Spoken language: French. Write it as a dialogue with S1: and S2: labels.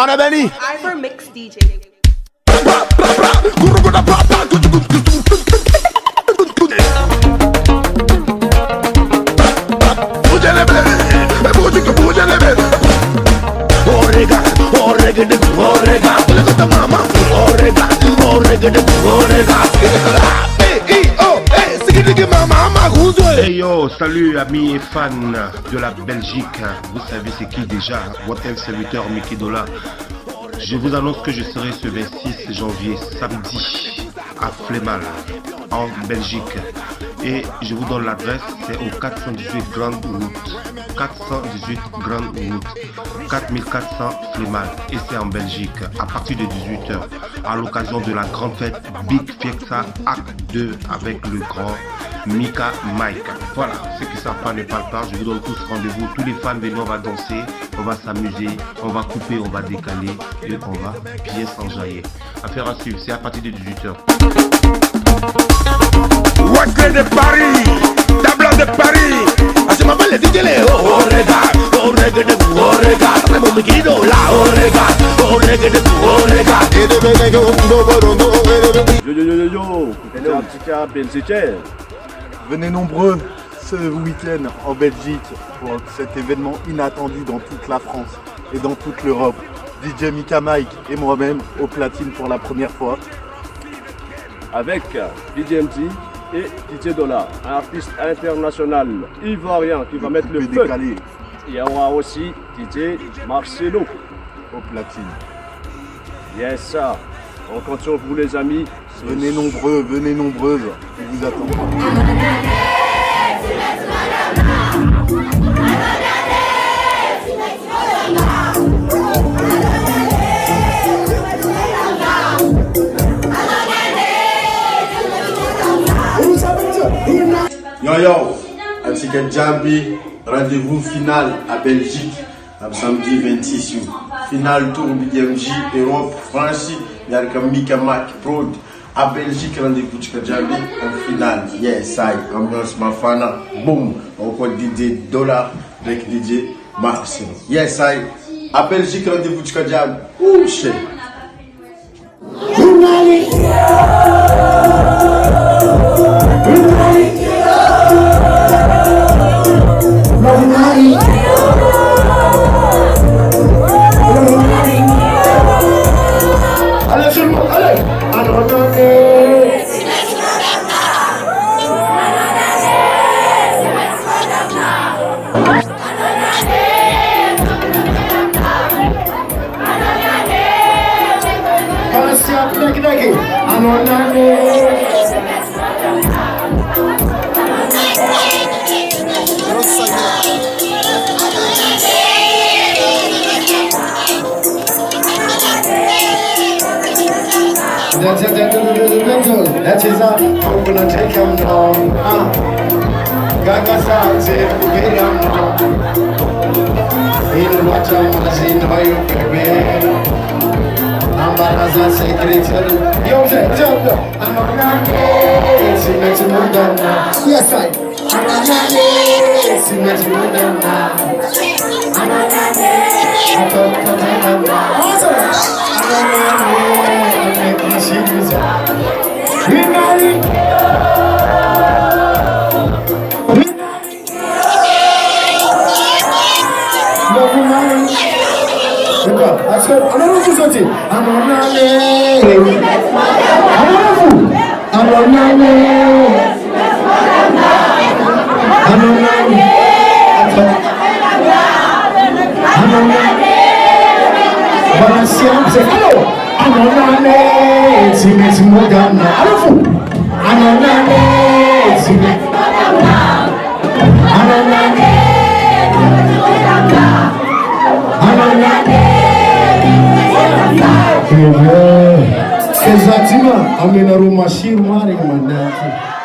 S1: On a béni.
S2: Ivor Mix DJ.
S3: Hey yo, salut amis et fans de la Belgique. Vous savez c'est qui déjà? Votre serviteur Mickey Dola. Je vous annonce que je serai ce 26 janvier, samedi, à Flémal, en Belgique. Et je vous donne l'adresse, c'est au 418 Grande Route. 418 Grande Route, 4400 Flémal. Et c'est en Belgique, à partir de 18h, à l'occasion de la grande fête Big Fiesta Acte 2 avec le grand Mika Mike. Voilà, ceux qui ne savent pas ne parlent pas. Je vous donne tous rendez-vous. Tous les fans, venez, on va danser, on va s'amuser, on va couper, on va décaler et on va bien s'enjailler. Affaire à suivre, c'est à partir de 18h.
S1: Ouaclé de Paris, Tableau de Paris. Ah, je m'appelle le DJ Léo. Oh, regarde, oh, regarde, oh, regarde. Mon Mickey Dola, oh, regarde, oh, regarde, oh, regarde.
S4: Yo, écoutez un petit cas belgicain. Venez nombreux ce week-end en Belgique pour cet événement inattendu dans toute la France et dans toute l'Europe. DJ Mika Mike et moi-même au platine pour la première fois.
S5: Avec DJ MT et DJ Dola, un artiste international ivoirien qui va mettre le feu. Il y aura aussi DJ Marcelo
S4: au platine.
S5: Yes, ça. On compte sur vous les amis.
S4: Venez nombreux, venez nombreuses. Je vous attends. Yo, ainsi que Jambi, rendez-vous final à Belgique, samedi 26 août. Final tour BMJ, Europe, France, il y a le Mika Mac Prod. À Belgique, rendez-vous avec Jambi en finale. Yes, I, ambiance mafana, boom, encore DJ Dola avec DJ Marcelo. Yes, I, à Belgique, rendez-vous avec Jambi. Ouh, shit.
S6: That is a open and take him down. Gaga sounds it, get him down. In what I'm saying, how you prepare. I'm as a secretary. Yo, I'm a man. It's meant to move down now. Yes, I. I'm a man. It's meant to move down now. I'm a man. I thought I'm a man. I'm a man. I make my shit with Exactement, amena Roma Shirmari Manati.